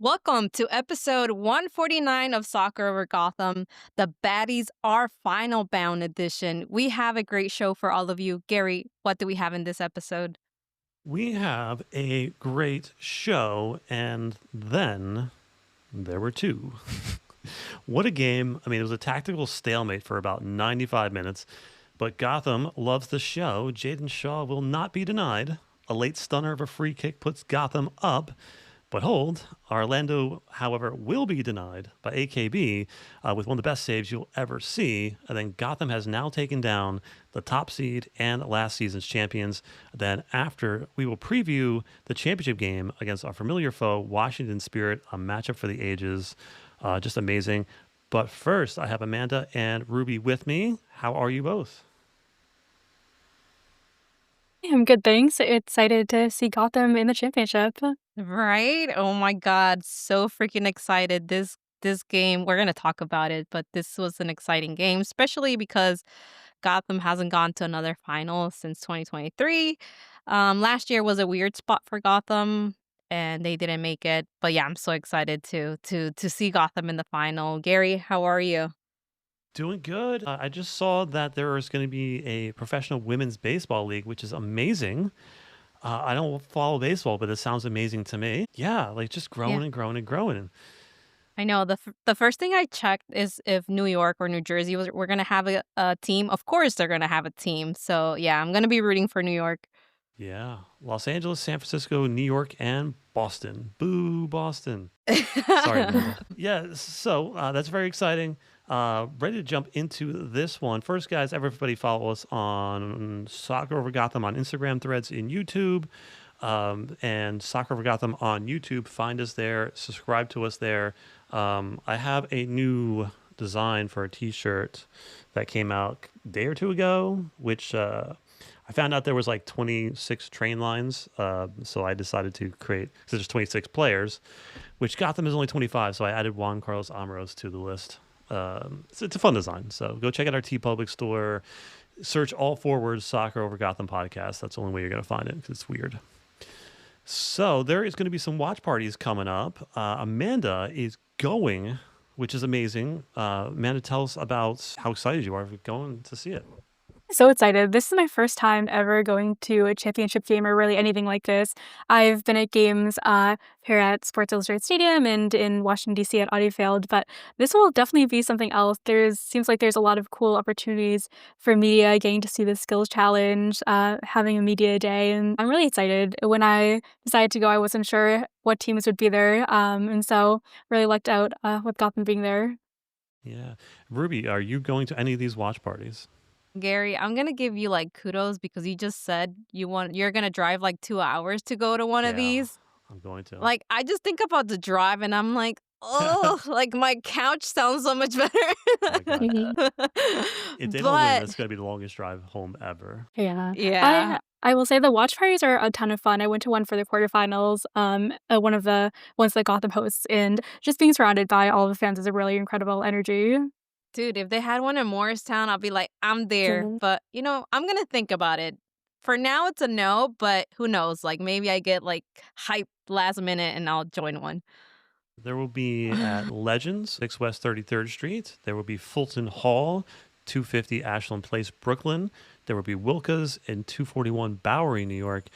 Welcome to episode 149 of Soccer Over Gotham, the Batties Are Final Bound edition. We have a great show for all of you. Gary, what do we have in this episode? We have a great show, and then there were two. What a game. I mean, it was a tactical stalemate for about 95 minutes, but Gotham loves the show. Jaden Shaw will not be denied. A late stunner of a free kick puts Gotham up. But hold, Orlando, however, will be denied by AKB with one of the best saves you'll ever see. And then Gotham has now taken down the top seed and last season's champions. Then after, we will preview the championship game against our familiar foe, Washington Spirit, a matchup for the ages. Just amazing. But first, I have Amanda and Ruby with me. How are you both? I'm good, thanks. Excited to see Gotham in the championship. Right? Oh my God, so freaking excited. This game, we're going to talk about it, but this was an exciting game, especially because Gotham hasn't gone to another final since 2023. Last year was a weird spot for Gotham and they didn't make it. But yeah, I'm so excited to see Gotham in the final. Gary, how are you? Doing good. I just saw that there is going to be a professional women's baseball league, which is amazing. I don't follow baseball, but it sounds amazing to me. Yeah, like just growing Yeah. and growing and growing. I know the first thing I checked is if New York or New Jersey were going to have a team. Of course they're going to have a team. So yeah, I'm going to be rooting for New York. Yeah, Los Angeles, San Francisco, New York, and Boston. Boo, Boston. Sorry, Amanda. Yeah, so that's very exciting. Ready to jump into this one. First, guys, everybody follow us on Soccer Over Gotham on Instagram, Threads, in YouTube, and Soccer Over Gotham on YouTube. Find us there. Subscribe to us there. I have a new design for a T-shirt that came out a day or two ago, which I found out there was like 26 train lines, so I decided to create, because there's 26 players, which Gotham is only 25, so I added Juan Carlos Amoros to the list. It's a fun design, so go check out our TeePublic store. Search all four words Soccer Over Gotham podcast. That's the only way you're going to find it, because it's weird. So there is going to be some watch parties coming up. Amanda is going, which is amazing. Amanda, tell us about how excited you are for going to see it. So excited. This is my first time ever going to a championship game or really anything like this. I've been at games here at Sports Illustrated Stadium and in Washington, D.C. at Audi Field, but this will definitely be something else. Seems like there's a lot of cool opportunities for media, getting to see the skills challenge, having a media day, and I'm really excited. When I decided to go, I wasn't sure what teams would be there, and so really lucked out with Gotham being there. Yeah. Ruby, are you going to any of these watch parties? Gary, I'm gonna give you like kudos because you just said you're gonna drive like 2 hours to go to one of Yeah, these. I'm going to. Like I just think about the drive and I'm like, oh, like my couch sounds so much I got you. Mhm. If they don't win, But that's going to be the longest drive home ever. Yeah. yeah, I will say the watch parties are a ton of fun. I went to one for the quarterfinals, one of the ones that Gotham hosts, and just being surrounded by all the fans is a really incredible energy. dude, if they had one in Morristown, I'll be like, I'm there. Mhm. But I'm gonna think about it. For now, it's a no, but who knows? Like maybe I get like hype last minute and I'll join one. There will be at Legends, 6 West 33rd Street. There will be Fulton Hall, 250 Ashland Place, Brooklyn. There will be Wilka's in 241 Bowery, New York.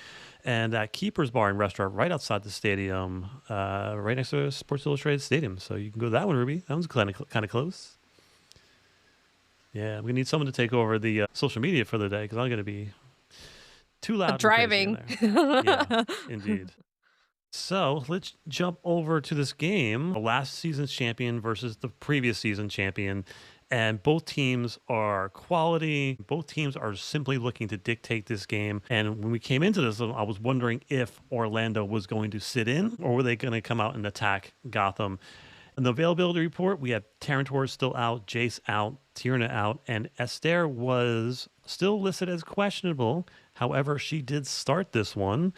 And at Keeper's Bar and Restaurant right outside the stadium, right next to Sports Illustrated Stadium. So you can go to that one, Ruby. That one's kind of close. Yeah, we need someone to take over the social media for the day because I'm going to be too loud and crazy in Driving. there. Yeah, indeed. So let's jump over to this game. The last season's champion versus the previous season champion. And both teams are quality. Both teams are simply looking to dictate this game. And when we came into this, I was wondering if Orlando was going to sit in or were they going to come out and attack Gotham. In the availability report, we have Terran Torres still out, Jace out, Tierna out, and Esther was still listed as questionable. However, she did start this one.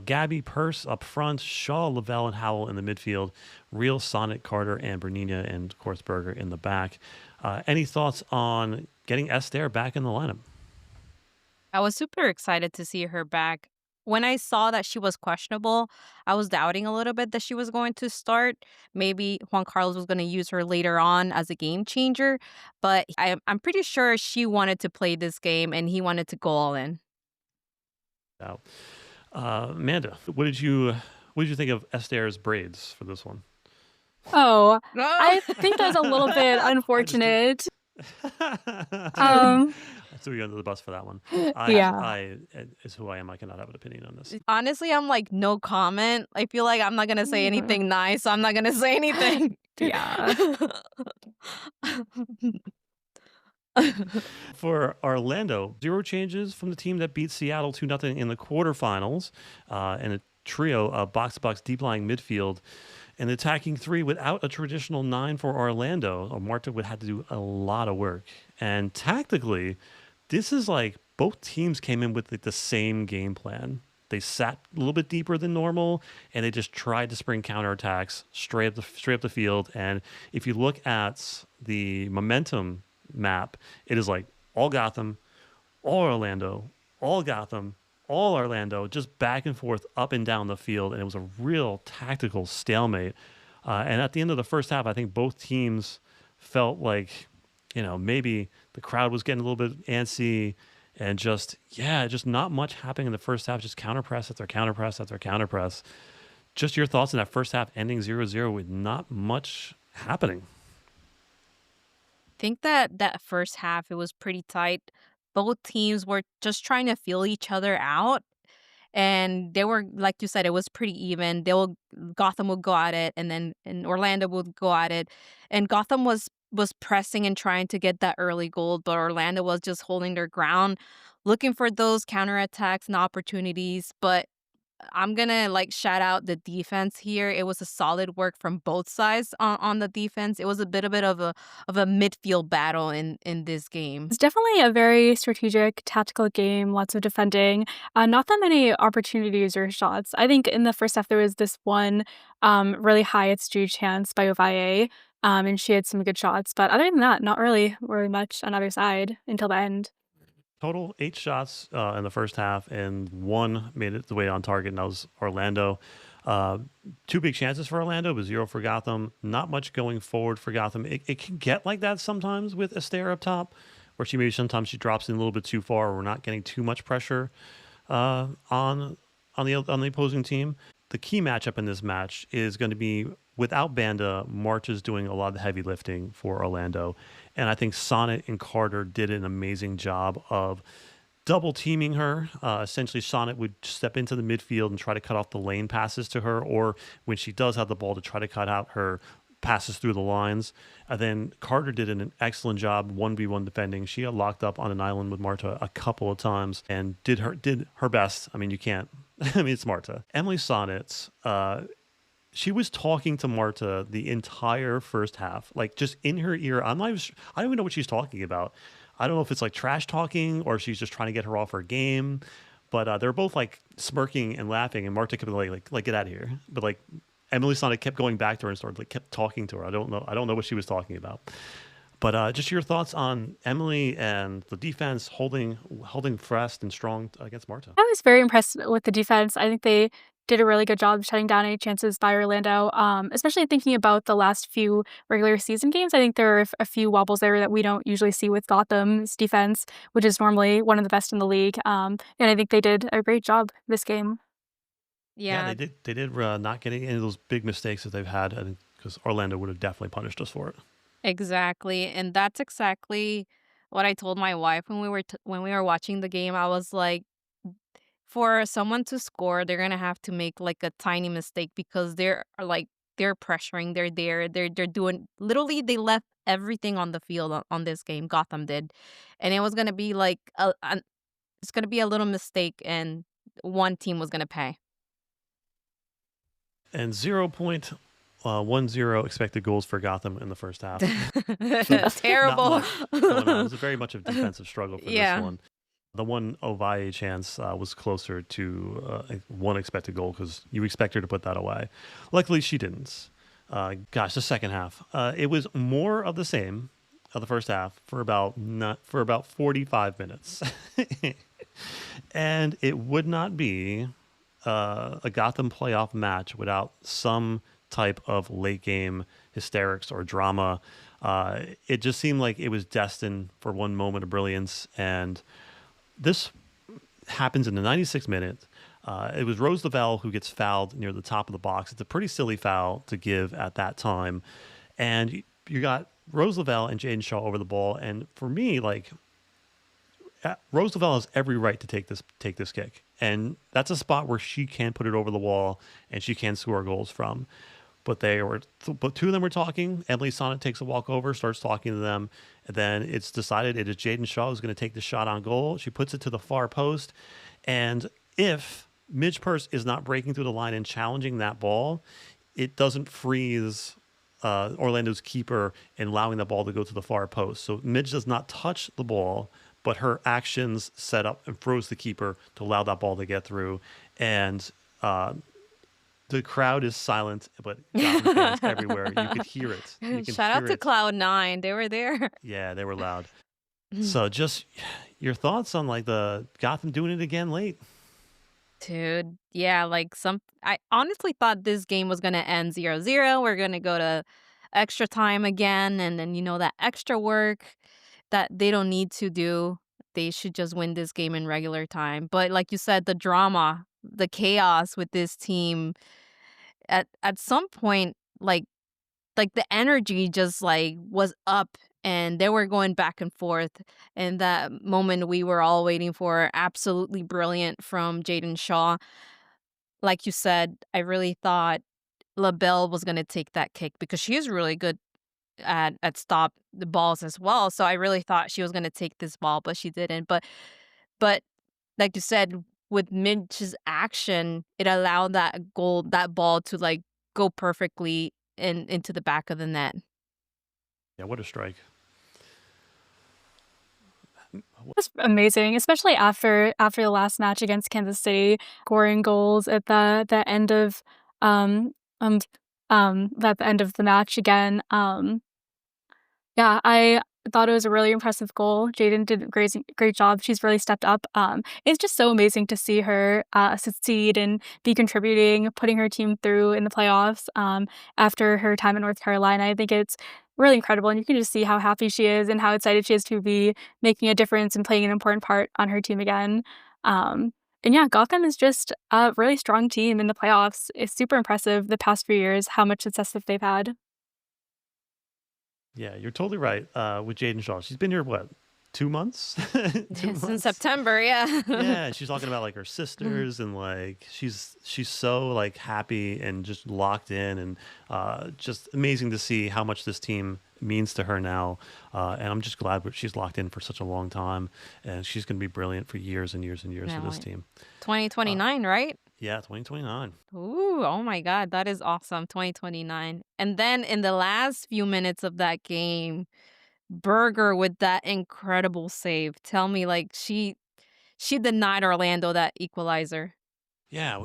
Gabby Purse up front, Shaw, Lavelle, and Howell in the midfield, Real, Sonic, Carter, and Bernina, and of course Berger in the back. Any thoughts on getting Esther back in the lineup? I was super excited to see her back. when I saw that she was questionable, I was doubting a little bit that she was going to start. Maybe Juan Carlos was going to use her later on as a game changer, but I'm pretty sure she wanted to play this game and he wanted to go all in. Now, Amanda, what did you think of Esther's braids for this one? Oh, No. I think that was a little bit unfortunate. I Um, threw you under the bus for that one. yeah. I is who I am. I cannot have an opinion on this. Honestly, I'm like, no comment. I feel like I'm not going to say anything nice, so I'm not going to say anything. Yeah. For Orlando, 0 changes from the team that beat Seattle 2-0 in the quarterfinals, and a trio of box-to-box deep-lying midfield. And attacking 3 without a traditional 9 for Orlando. Marta would have to do a lot of work. And tactically, this is like both teams came in with like the same game plan. They sat a little bit deeper than normal, and they just tried to spring counterattacks straight up the field. And if you look at the momentum map, it is like all Gotham, all Orlando, all Gotham, all Orlando, just back and forth, up and down the field. And it was a real tactical stalemate. And at the end of the first half, I think both teams felt like, maybe the crowd was getting a little bit antsy and just not much happening in the first half, just counterpress after counterpress after counterpress. Just your thoughts on that first half ending 0-0 with not much happening. Think that first half, it was pretty tight. Both teams were just trying to feel each other out. And they were, like you said, it was pretty even. Gotham would go at it, and then and Orlando would go at it. And Gotham was pressing and trying to get that early goal, but Orlando was just holding their ground, looking for those counterattacks and opportunities. But I'm gonna like shout out the defense here. It was a solid work from both sides on the defense. It was a bit of a midfield battle in this game. It's definitely a very strategic, tactical game, lots of defending, not that many opportunities or shots. I think in the first half, there was this one really high it's due chance by Ovalle, and she had some good shots. But other than that, not really much on either side until the end. Total 8 shots in the first half, and 1 made it the way on target, and that was Orlando. 2 big chances for Orlando, but 0 for Gotham. Not much going forward for Gotham. It can get like that sometimes with Esther up top, where sometimes she drops in a little bit too far, or we're not getting too much pressure on the opposing team. The key matchup in this match is going to be without Banda. March is doing a lot of the heavy lifting for Orlando, and I think Sonnet and Carter did an amazing job of double teaming her. Essentially, Sonnet would step into the midfield and try to cut off the lane passes to her, or when she does have the ball, to try to cut out her passes through the lines. And then Carter did an excellent job 1v1 defending. She got locked up on an island with Marta a couple of times and did her best. I mean, you can't. I mean, it's Marta. Emily Sonnet, she was talking to Marta the entire first half, like just in her ear. I don't even know what she's talking about. I don't know if it's like trash talking or she's just trying to get her off her game. But they're both like smirking and laughing, and Marta kept like get out of here. But like Emily Sonnet kept going back to her and started kept talking to her. I don't know what she was talking about. But just your thoughts on Emily and the defense holding fast and strong against Marta. I was very impressed with the defense. I think they did a really good job shutting down any chances by Orlando, especially thinking about the last few regular season games. I think there are a few wobbles there that we don't usually see with Gotham's defense, which is normally one of the best in the league. And I think they did a great job this game. Yeah, Yeah, they did not getting any of those big mistakes that they've had, because Orlando would have definitely punished us for it. exactly. And that's exactly what I told my wife when we were watching the game. I was like, for someone to score, they're gonna have to make like a tiny mistake because they're pressuring, they're there, they're doing literally they left everything on the field on this game. Gotham did, and it was gonna be like it's gonna be a little mistake, and one team was gonna pay. And 0.10 expected goals for Gotham in the first half. Not Terrible. much going on. It was very much a defensive struggle for Yeah. this one. The one Ovalle chance was closer to 1 expected goal, because you expect her to put that away. Luckily, she didn't. The second half, it was more of the same of the first half for about 45 minutes. And it would not be a Gotham playoff match without some type of late game hysterics or drama. It just seemed like it was destined for one moment of brilliance. And this happens in the 96th minute. It was Rose Lavelle who gets fouled near the top of the box. It's a pretty silly foul to give at that time. And you got Rose Lavelle and Jaden Shaw over the ball. And for me, like, Rose Lavelle has every right to take this kick, and that's a spot where she can put it over the wall and she can score goals from. But but two of them were talking. Emily Sonnet takes a walk over, starts talking to them, and then it's decided it is Jaden Shaw who's going to take the shot on goal. She puts it to the far post, and if Midge Purse is not breaking through the line and challenging that ball, it doesn't freeze Orlando's keeper and allowing the ball to go to the far post. So Midge does not touch the ball, but her actions set up and froze the keeper to allow that ball to get through. And the crowd is silent, but Gotham fans everywhere. You could hear it. You can Shout hear out to it. Cloud9. They were there. Yeah, they were loud. So just your thoughts on like the Gotham doing it again late. Dude, yeah, like I honestly thought this game was gonna end 0-0. We're gonna go to extra time again, and then that extra work that they don't need to do. They should just win this game in regular time. But like you said, the drama, the chaos with this team at some point, like the energy just like was up and they were going back and forth. And that moment we were all waiting for, absolutely brilliant from Jaden Shaw. Like you said, I really thought LaBelle was gonna take that kick because she is really good at stop the balls as well. So I really thought she was gonna take this ball, but she didn't. But like you said, with Mitch's action, it allowed that ball to like go perfectly into the back of the net. Yeah, what a strike. Was amazing, especially after the last match against Kansas City, scoring goals at the end of um um at the end of the match again. Yeah, I thought it was a really impressive goal. Jaden did a great job. She's really stepped up. It's just so amazing to see her succeed and be contributing, putting her team through in the playoffs after her time in North Carolina. I think it's really incredible, and you can just see how happy she is and how excited she is to be making a difference and playing an important part on her team again. And yeah, Gotham is just a really strong team in the playoffs. It's super impressive the past few years how much success that they've had. Yeah, you're totally right. With Jaden Shaw, she's been here what, 2 months? two It's in months. September, yeah. Yeah, she's talking about like her sisters and like she's so like happy and just locked in and just amazing to see how much this team means to her now. And I'm just glad that she's locked in for such a long time and she's going to be brilliant for years and years and years for No, this team. Uh, 2029, right? yeah, 2029. Ooh, oh my God, that is awesome. 2029. And then in the last few minutes of that game, Berger with that incredible save. Tell me, like she denied Orlando that equalizer. Yeah,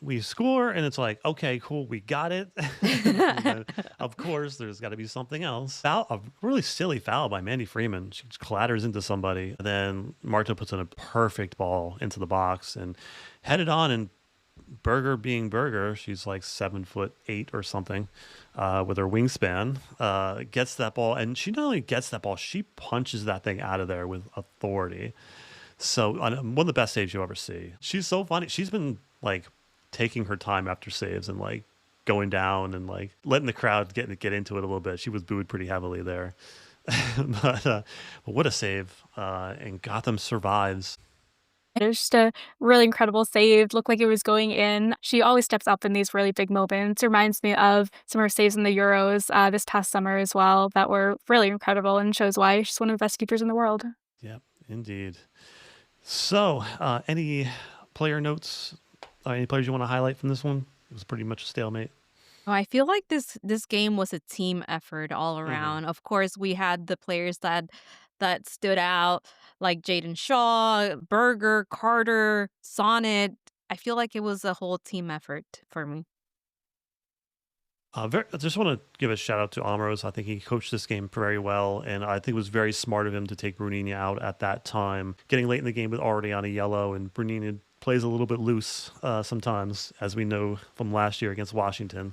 we score and it's like, okay, cool, we got it. And then, of course, there's got to be something else. A really silly foul by Mandy Freeman. She just clatters into somebody. Then Marta puts in a perfect ball into the box and headed on. And Berger being Berger, she's like 7'8" or something, with her wingspan, gets that ball. And she not only gets that ball, she punches that thing out of there with authority. So one of the best saves you'll ever see. She's so funny. She's been like taking her time after saves and like going down and like letting the crowd get into it a little bit. She was booed pretty heavily there, but what a save! And Gotham survives. It was just a really incredible save, looked like it was going in. She always steps up in these really big moments. Reminds me of some of her saves in the Euros, this past summer as well, that were really incredible and shows why she's one of the best keepers in the world. Yep, indeed. So, any player notes? Any players you want to highlight from this one? It was pretty much a stalemate. Oh, I feel like this game was a team effort all Hmm. around. Of course, we had the players that stood out, like Jaden Shaw, Berger, Carter, Sonnet. I feel like it was a whole team effort for me. I just want to give a shout out to Amoros. I think he coached this game very well, and I think it was very smart of him to take Brunini out at that time. Getting late in the game with already on a yellow, and Brunini plays a little bit loose sometimes, as we know from last year against Washington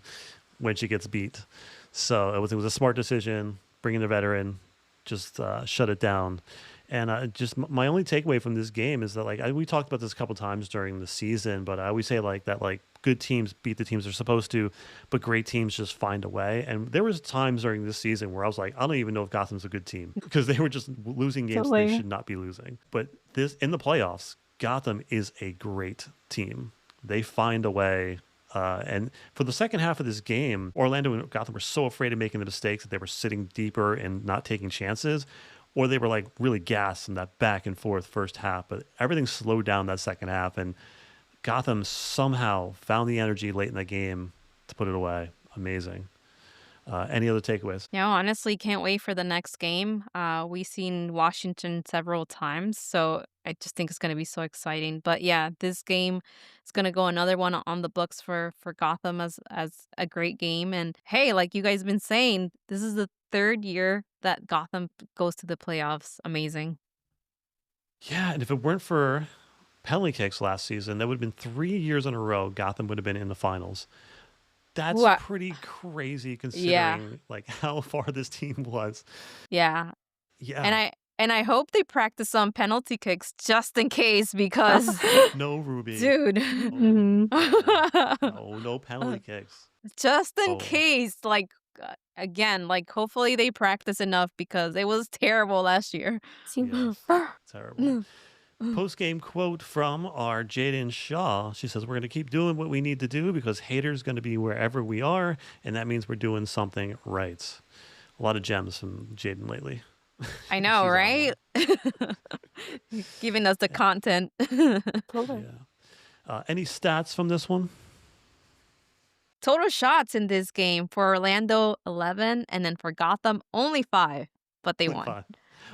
when she gets beat. So it was a smart decision, bringing the veteran, just shut it down. And just my only takeaway from this game is that we talked about this a couple times during the season, but I always say that good teams beat the teams they're supposed to, but great teams just find a way. And there was times during this season where I was like, I don't even know if Gotham's a good team because they were just losing games they Totally. should not be losing. But this in the playoffs, Gotham is a great team. They find a way. And for the second half of this game, Orlando and Gotham were so afraid of making the mistakes that they were sitting deeper and not taking chances, or they were like really gassed in that back and forth first half. But everything slowed down that second half, and Gotham somehow found the energy late in the game to put it away. Amazing. Any other takeaways? Yeah, honestly, can't wait for the next game. We've seen Washington several times, so I just think it's going to be so exciting. But yeah, this game is going to go another one on the books for Gotham as a great game. And hey, like you guys been saying, this is the third year that Gotham goes to the playoffs. Amazing. Yeah, and if it weren't for penalty kicks last season, that would have been 3 years in a row Gotham would have been in the finals. That's What? pretty crazy Yeah, considering like how far this team was. yeah. Yeah, And I hope they practice some penalty kicks just in case because no Ruby. dude. Oh Mhm. no. No, no penalty kicks. Just in Oh case, like, again, like, hopefully they practice enough because it was terrible last year. yes. Terrible. Post game quote from our Jaden Shaw. She says, we're going to keep doing what we need to do because haters going to be wherever we are, and that means we're doing something right. A lot of gems from Jaden lately. I know, She's on right? one. Giving us the Yeah. content. Totally. Yeah. Any stats from this one? Total shots in this game for Orlando 11, and then for Gotham only 5, but they Only won.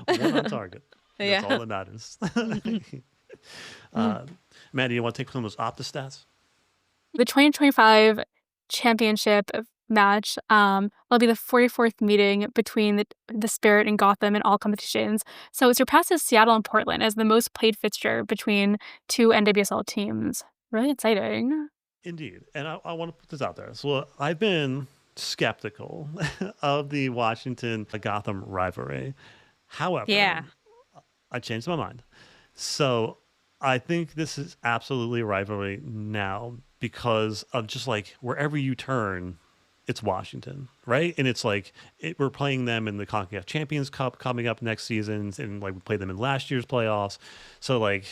5. One on target. That's all Yeah. that matters. uh, Maddie, you want to take some of those Opta stats? The 2025 championship match will be the 44th meeting between the Spirit and Gotham in all competitions. So it surpasses Seattle and Portland as the most played fixture between two NWSL teams. Really exciting. Indeed. And I want to put this out there. So I've been skeptical of the Washington Gotham rivalry. However, Yeah. I changed my mind. So I think this is absolutely a rivalry now because of just like wherever you turn, it's Washington, right? And it's like we're playing them in the CONCACAF Champions Cup coming up next season, and like we played them in last year's playoffs. So like,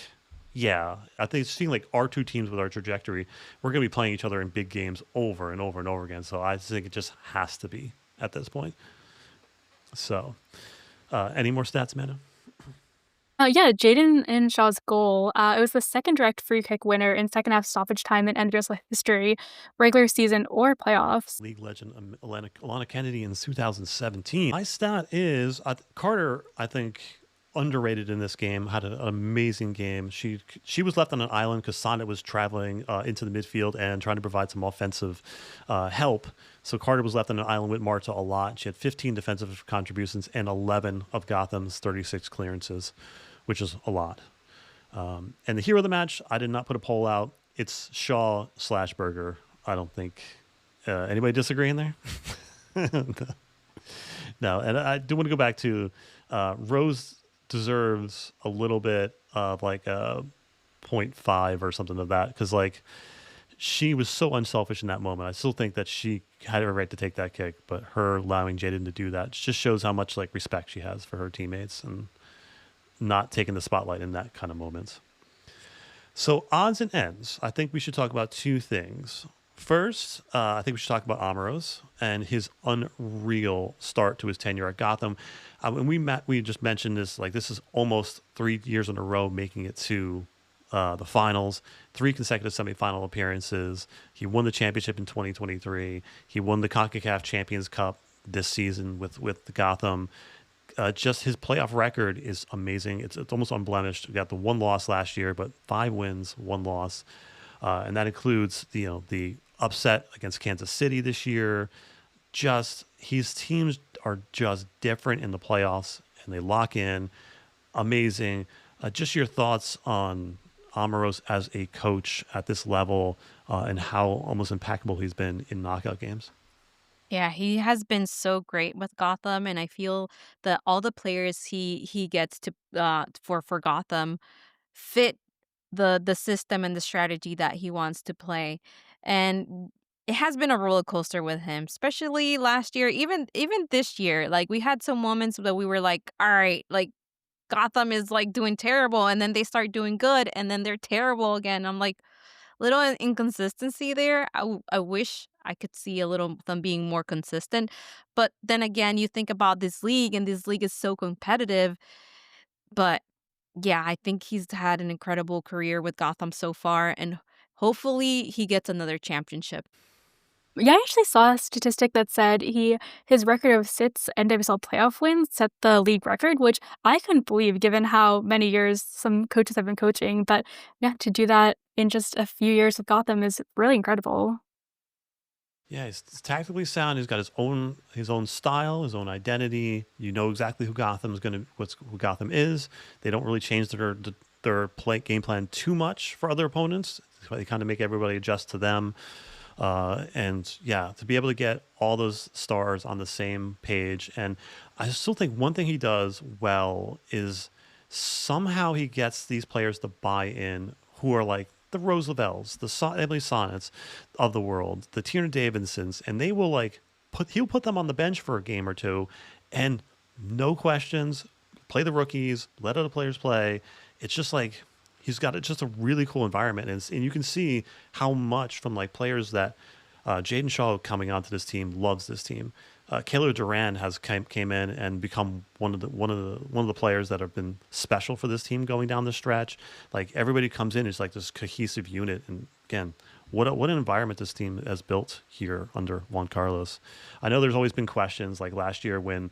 yeah, I think seeing like our two teams with our trajectory, we're going to be playing each other in big games over and over and over again. So I think it just has to be at this point. So, any more stats, Amanda? Yeah, Jaden and Shaw's goal. It was the second direct free kick winner in second half stoppage time in NWSL history, regular season or playoffs. League legend Alana Kennedy in 2017. My stat is Carter, I think, underrated in this game, had an amazing game. She was left on an island because Sonnet was traveling into the midfield and trying to provide some offensive help. So Carter was left on an island with Marta a lot. She had 15 defensive contributions and 11 of Gotham's 36 clearances, which is a lot. And the hero of the match, I did not put a poll out. It's Shaw/Berger. I don't think anybody disagreeing there. No, and I do want to go back to Rose deserves a little bit of like a 0.5 or something of that because like she was so unselfish in that moment. I still think that she had a right to take that kick, but her allowing Jaden to do that just shows how much like respect she has for her teammates and not taking the spotlight in that kind of moments. So odds and ends, I think we should talk about two things. First, I think we should talk about Amoros and his unreal start to his tenure at Gotham. When we just mentioned this, like this is almost 3 years in a row making it to the finals, 3 consecutive semifinal appearances. He won the championship in 2023. He won the CONCACAF Champions Cup this season with the Gotham. Just his playoff record is amazing. It's almost unblemished. We got the 1 loss last year, but 5 wins, 1 loss. And that includes the upset against Kansas City this year. Just his teams are just different in the playoffs, and they lock in. Amazing. Just your thoughts on Amoros as a coach at this level, and how almost impeccable he's been in knockout games. Yeah, he has been so great with Gotham, and I feel that all the players he gets to for Gotham fit the system and the strategy that he wants to play. And it has been a roller coaster with him, especially last year, even this year. Like we had some moments that we were like, all right, like Gotham is like doing terrible, and then they start doing good, and then they're terrible again. I'm like, little inconsistency there. I wish I could see a little them being more consistent. But then again, you think about this league, and this league is so competitive. But yeah, I think he's had an incredible career with Gotham so far, and hopefully he gets another championship. Yeah, I actually saw a statistic that said his record of six NWSL playoff wins set the league record, which I couldn't believe given how many years some coaches have been coaching. But yeah, to do that in just a few years with Gotham is really incredible. Yeah, he's tactically sound. He's got his own style, his own identity. You know exactly who Gotham is. They don't really change their play game plan too much for other opponents. They kind of make everybody adjust to them. And yeah, to be able to get all those stars on the same page. And I still think one thing he does well is somehow he gets these players to buy in who are like the Rose Lavelles, the Emily Sonnets of the world, the Tierna Davidsons, and they will like he'll put them on the bench for a game or two and no questions, play the rookies, let other players play. It's just like he's got just a really cool environment, and you can see how much from like players that Jaden Shaw coming onto this team loves this team. Kayla Duran has came in and become one of the players that have been special for this team going down the stretch. Like everybody comes in, it's like this cohesive unit, and again, what an environment this team has built here under Juan Carlos. I know there's always been questions like last year when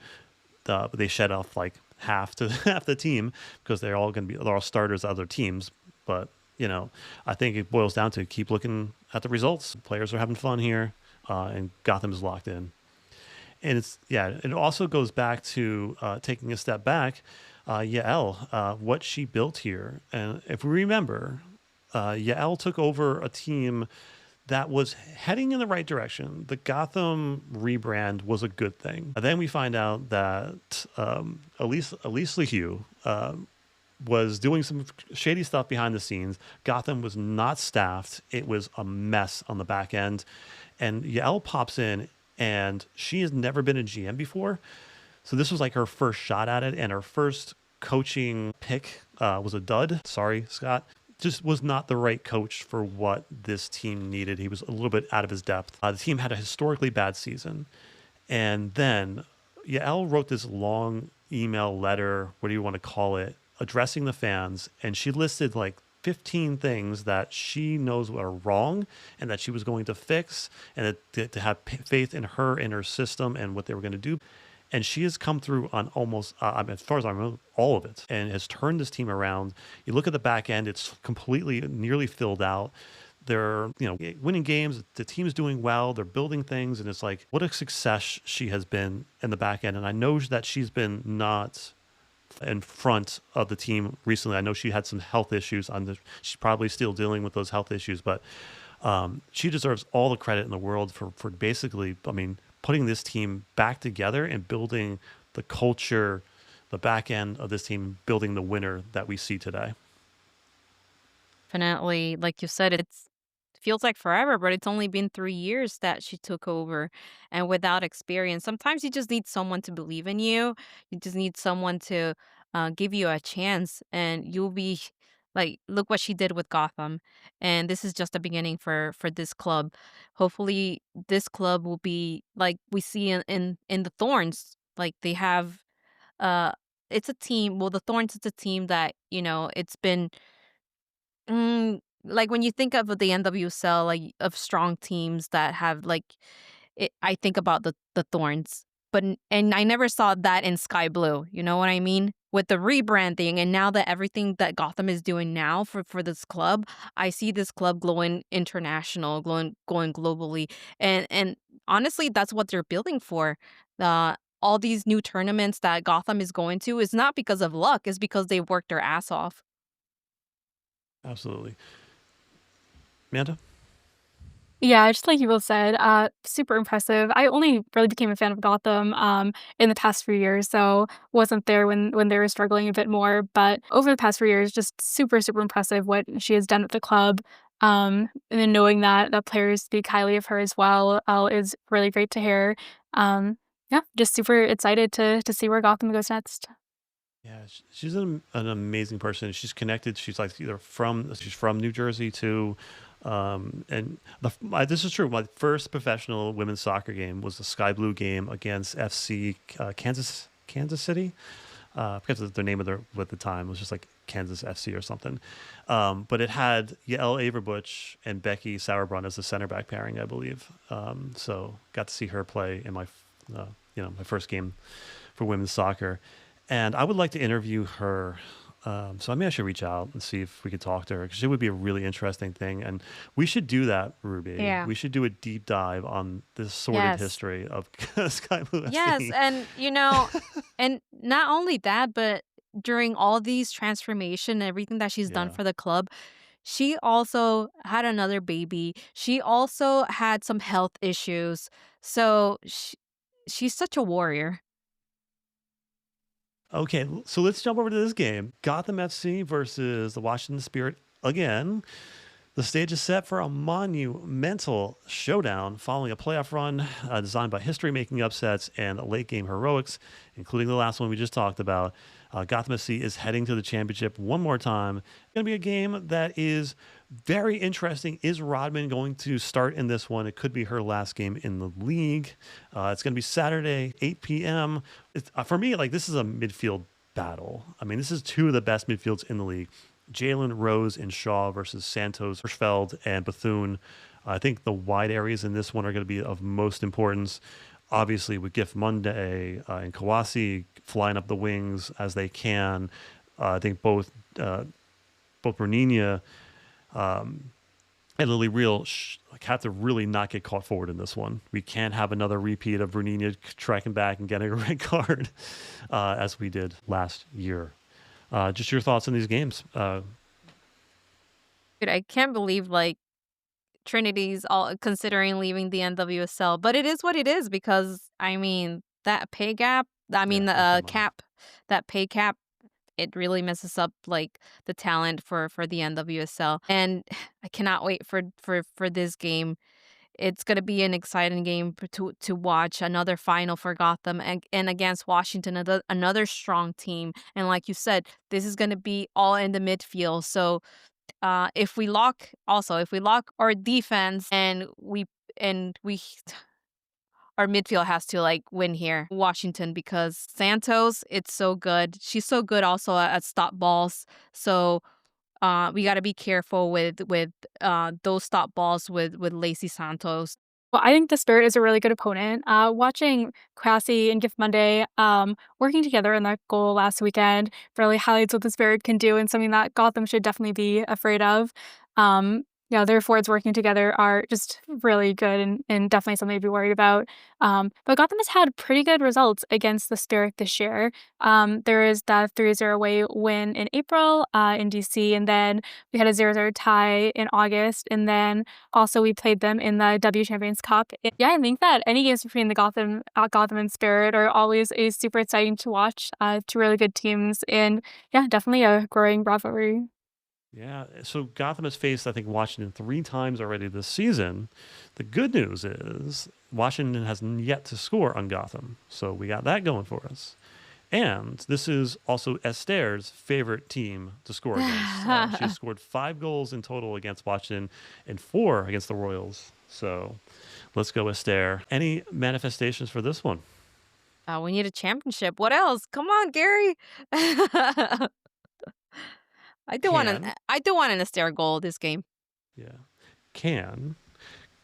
they shed off like half to half the team because they're all starters of other teams. But I think it boils down to keep looking at the results. Players are having fun here, and Gotham is locked in. And it also goes back to taking a step back. Yael, what she built here, and if we remember, Yael took over a team that was heading in the right direction. The Gotham rebrand was a good thing. And then we find out that Elise LeHue was doing some shady stuff behind the scenes. Gotham was not staffed. It was a mess on the back end. And Yael pops in, and she has never been a GM before. So this was like her first shot at it, and her first coaching pick was a dud. Sorry, Scott. Just was not the right coach for what this team needed. He was a little bit out of his depth. The team had a historically bad season. And then Yael wrote this long email letter, what do you want to call it, addressing the fans. And she listed like 15 things that she knows are wrong and that she was going to fix, and to have faith in her and her system and what they were going to do. And she has come through on almost, as far as I know, all of it, and has turned this team around. You look at the back end; it's completely, nearly filled out. They're, winning games. The team's doing well. They're building things, and it's like what a success she has been in the back end. And I know that she's been not in front of the team recently. I know she had some health issues she's probably still dealing with those health issues, but she deserves all the credit in the world for basically, putting this team back together and building the culture, the back end of this team, building the winner that we see today. Definitely, like you said, it feels like forever, but it's only been 3 years that she took over, and without experience, sometimes you just need someone to believe in you. You just need someone to give you a chance, and you'll be like, look what she did with Gotham, and this is just the beginning for this club. Hopefully, this club will be like we see in the Thorns. Like they have, uh, it's a team. Well, the Thorns is a team that it's been. Like, when you think of the NWSL, like, of strong teams that have, like I think about the Thorns. and I never saw that in sky blue. You know what I mean? With the rebranding and now that everything that Gotham is doing now for this club, I see this club glowing international, going globally, and honestly, that's what they're building for. All these new tournaments that Gotham is going to is not because of luck; it's because they worked their ass off. Absolutely. Amanda? Yeah, just like you both said, super impressive. I only really became a fan of Gotham in the past few years, so wasn't there when they were struggling a bit more. But over the past few years, just super impressive what she has done with the club. And then knowing that players speak highly of her as well is really great to hear. Yeah, just super excited to see where Gotham goes next. Yeah, she's an amazing person. She's connected. She's like she's from New Jersey too. And this is true. My first professional women's soccer game was the Sky Blue game against FC Kansas City. Because of the name of their at the time it was just like Kansas FC or something. But it had Yael Averbuch and Becky Sauerbrunn as the center back pairing, I believe. So got to see her play in my first game for women's soccer. And I would like to interview her. So I should reach out and see if we could talk to her because it would be a really interesting thing. And we should do that, Ruby. Yeah. We should do a deep dive on this sordid Yes. history of Sky Blue Yes, FC. and and not only that, but during all these transformation, everything that she's done Yeah. for the club, she also had another baby. She also had some health issues. So she's such a warrior. Okay, so let's jump over to this game. Gotham FC versus the Washington Spirit again. The stage is set for a monumental showdown following a playoff run designed by history-making upsets and late-game heroics, including the last one we just talked about. Gotham FC is heading to the championship one more time. It's going to be a game that is very interesting. Is Rodman going to start in this one? It could be her last game in the league. It's going to be Saturday, 8 p.m. For me, this is a midfield battle. This is two of the best midfields in the league. Jalen Rose and Shaw versus Santos, Hirschfeld, and Bethune. I think the wide areas in this one are going to be of most importance. Obviously, with Gift Monday and Kawasi flying up the wings as they can. I think both Berninia and Lily Real have to really not get caught forward in this one. We can't have another repeat of Berninia tracking back and getting a red card as we did last year. Just your thoughts on these games. Dude, I can't believe Trinity's all considering leaving the NWSL, but it is what it is because that pay gap, Yeah, the come on. cap, that pay cap, it really messes up the talent for the NWSL. And I cannot wait for this game. It's going to be an exciting game to watch. Another final for Gotham and against Washington, another strong team. And like you said, this is going to be all in the midfield. So if we lock our defense and we our midfield has to win here, Washington, because Santos, it's so good. She's so good also at stop balls. So we got to be careful with those stop balls with Lacey Santos. Well, I think the Spirit is a really good opponent. Watching Crassie and Gift Monday working together in that goal last weekend really highlights what the Spirit can do and something that Gotham should definitely be afraid of. Their forwards working together are just really good and definitely something to be worried about. But Gotham has had pretty good results against the Spirit this year. There is that 3-0 away win in April in DC, and then we had a 0-0 tie in August, and then also we played them in the W Champions Cup. Yeah, I think that any games between the Gotham and Spirit are always super exciting to watch. Two really good teams, and yeah, definitely a growing rivalry. Yeah, so Gotham has faced, I think, Washington 3 times already this season. The good news is Washington has yet to score on Gotham, so we got that going for us. And this is also Esther's favorite team to score against. She's scored 5 goals in total against Washington and 4 against the Royals. So let's go, Esther. Any manifestations for this one? We need a championship. What else? Come on, Gary. Can, I do want an Astaire goal this game. yeah, can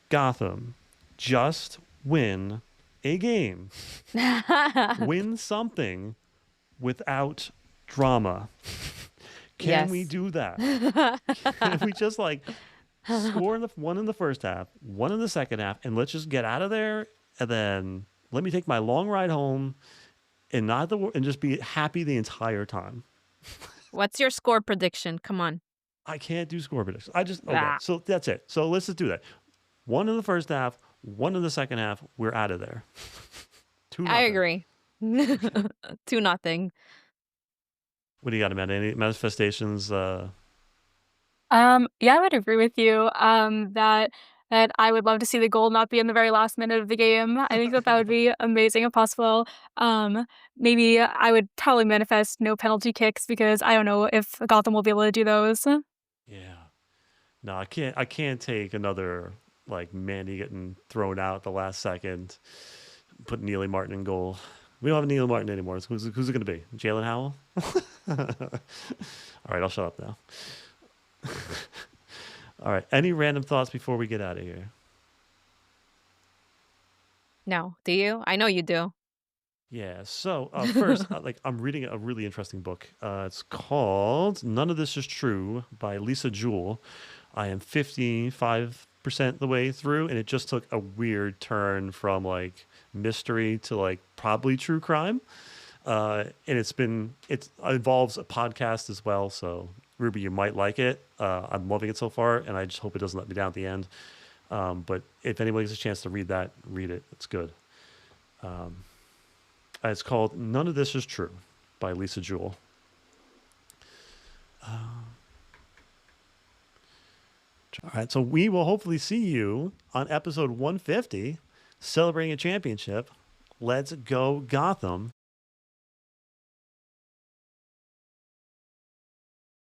Gotham just win a game, win something without drama. Can we Yes. do that? Can we just like score one in the first half, one in the second half, and let's just get out of there, and then let me take my long ride home and and just be happy the entire time. What's your score prediction? Come on. I can't do score predictions. Okay, Ah, so that's it. So let's just do that. One in the first half, one in the second half. We're out of there. Two I nothing. agree. 2-0. What do you got, Amanda? Any manifestations? Yeah, I would agree with you, that I would love to see the goal not be in the very last minute of the game. I think that would be amazing if possible. Maybe I would totally manifest no penalty kicks because I don't know if Gotham will be able to do those. Yeah. No, I can't. I can't take another like Mandy getting thrown out at the last second. Put Neely Martin in goal. We don't have Neely Martin anymore. Who's it going to be? Jalen Howell? All right, I'll shut up now. All right. Any random thoughts before we get out of here? No, do you? I know you do. Yeah. So first, I'm reading a really interesting book. It's called "None of This Is True" by Lisa Jewell. I am 55% the way through, and it just took a weird turn from like mystery to like probably true crime. And it involves a podcast as well. So Ruby, you might like it. I'm loving it so far, and I just hope it doesn't let me down at the end. But if anyone gets a chance to read that, read it. It's good. It's called "None of This Is True" by Lisa Jewell. All right, so we will hopefully see you on episode 150, celebrating a championship. Let's go Gotham.